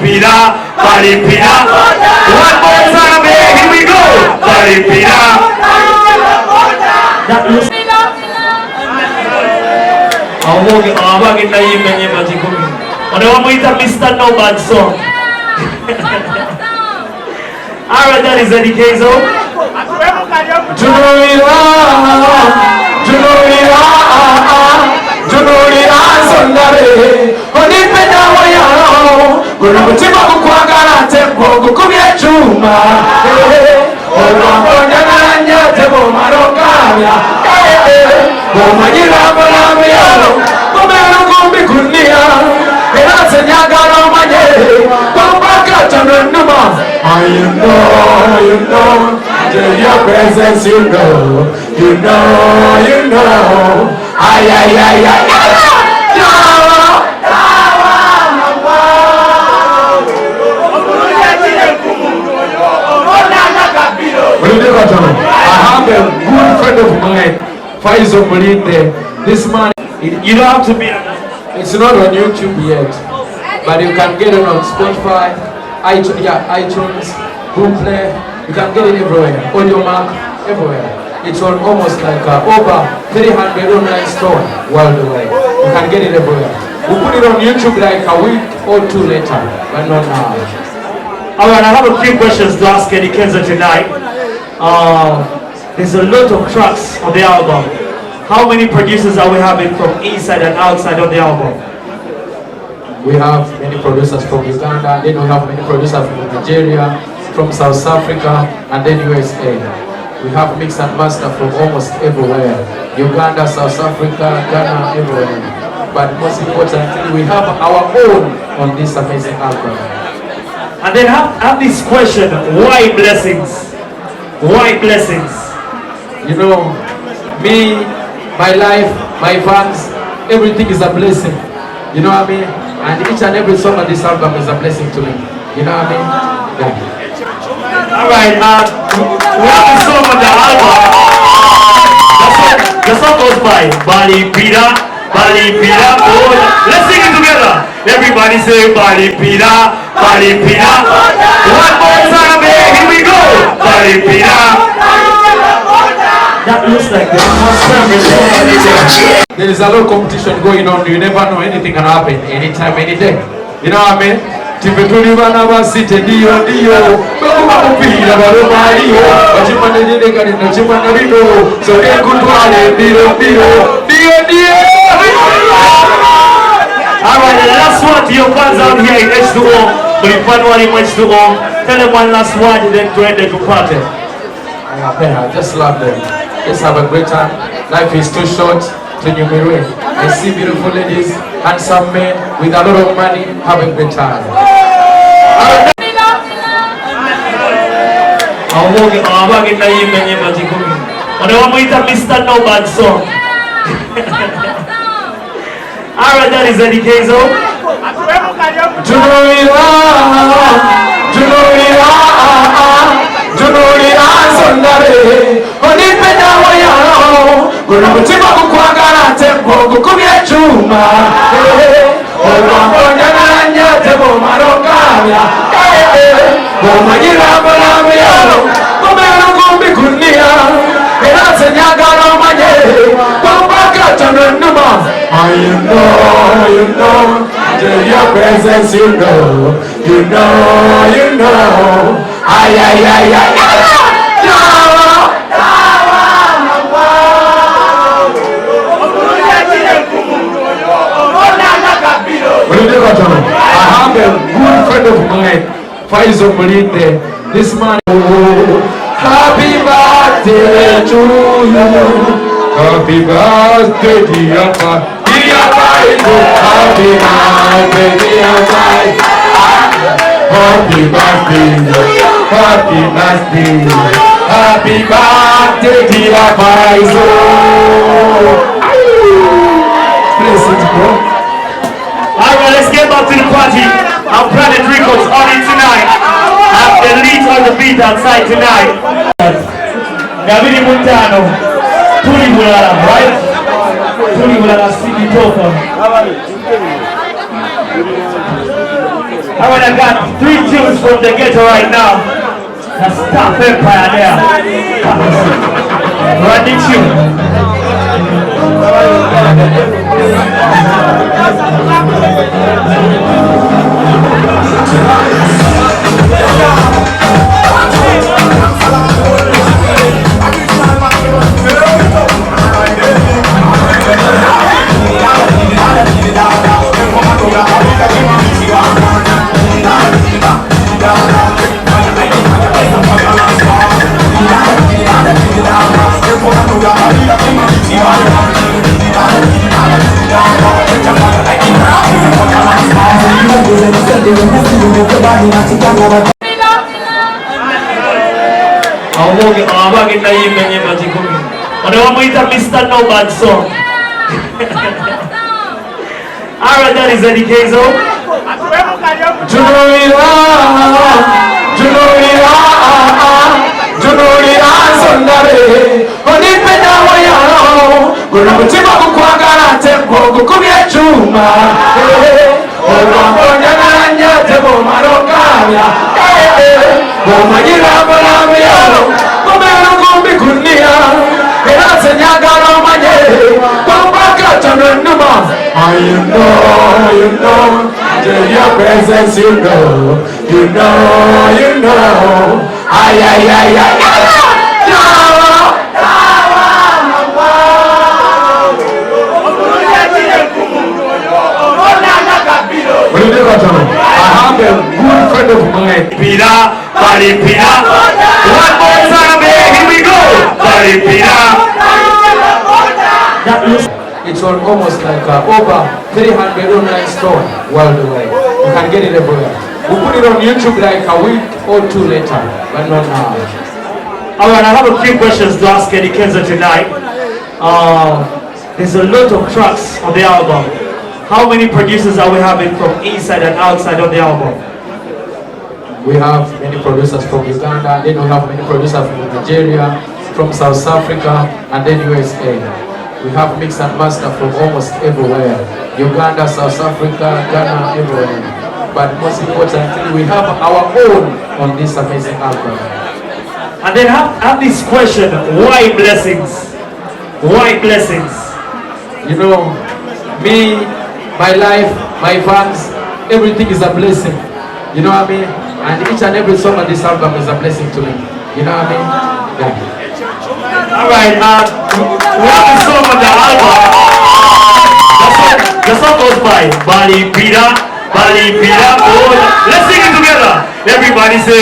Balipira, Balipira. One more time, here we go. Balipira. That looks. Mr. No Bad Song. Alright, that is Eddy Kenzo. You know, your presence, you know. Ay, ay, ay, ay, I have a good friend of mine, Faizo Molinde. This man, you don't have to be. It's not on YouTube yet, but you can get it on Spotify, iTunes, Google Play. You can get it everywhere. Audio Mac, everywhere. It's on almost like over 300 online stores worldwide. You can get it everywhere. We put it on YouTube like a week or two later, but not now. Alright, I have a few questions to ask Eddy Kenzo tonight. There's a lot of tracks on the album. How many producers are we having from inside and outside of the album? We have many producers from Uganda, then we have many producers from Nigeria, from South Africa, and then USA. We have mix and master from almost everywhere. Uganda, South Africa, Ghana, everywhere. But most importantly, we have our own on this amazing album. And then have this question, why blessings? Why blessings? You know, me, my life, my fans, everything is a blessing. You know what I mean? And each and every song on this album is a blessing to me. You know what I mean? Yeah. Alright, we have a song on the album. The song goes by Balipira, Balipira. Oh, let's sing it together. Everybody say Balipira, Balipira. One more time, here we go. Balipira. That looks like the most time. There is a lot of competition going on. You never know, anything can happen anytime, any day. You know what I mean? Tipetuli bana basite dio bakuma kupira balomaliyo bachimane dide kali nachimana bino so ekutwale biro dio. Alright, the last one to your fans out here in H2O. So you find one in H2O. Tell them one last word, then to end the party. I just love them. Let's have a great time. Life is too short to enumerate. I see beautiful ladies, handsome men with a lot of money. Have a great time. Mr. No Bad Song. Alright, that is Eddy Kenzo. You know, your presence, you know. Ay, ay, ay, ay, I have a good friend of mine, Faizo Molinde. This man, happy birthday to you. Happy birthday, dear Faizo. Happy birthday, dear Faizo. Happy birthday, happy birthday, dear Faizo. Bless it, bro. Alright, let's get back to the party. I'm Planet Records on it tonight. I'm the lead on the beat outside tonight. Gavini Montano, Tuli Mulala, right? Tuli Mulala, City Tofa. Alright, I got 3 tunes from the ghetto right now. That's Top Empire there. Run the tune. Abangin na yung ganyan majikumi. Ano mo ita Mr. No Bad Song. Alright, that is Eddy Kenzo. Junurira sondare onipenda wayano kuna mutima kukwagala tempo kukubye chuma olwambonya nanya tebo marokanya omanyira bolamyo komero kumbi kunia era senyagala manye kumbaka tanenuma you know your presence you know ay ay ay ay I have a good friend of mine. Pira, Bali Pira. One more time, here we go. Bali Pira. It's on almost like over 300 online stores worldwide. You can get it everywhere. We put it on YouTube like a week or 2 later, but not now. Alright, I have a few questions to ask Eddy Kenzo tonight. There's a lot of tracks on the album. How many producers are we having from inside and outside of the album? We have many producers from Uganda, then we have many producers from Nigeria, from South Africa, and then USA. We have mix and master from almost everywhere. Uganda, South Africa, Ghana, everywhere. But most importantly, we have our own on this amazing album. And then have this question, why blessings? Why blessings? You know, me, my life, my fans, everything is a blessing. You know what I mean? And each and every song on this album is a blessing to me. You know what I mean? Yeah. Alright, we have a song on the album. The song goes by Bali Pira, Bali Pira. Oh, let's sing it together. Everybody say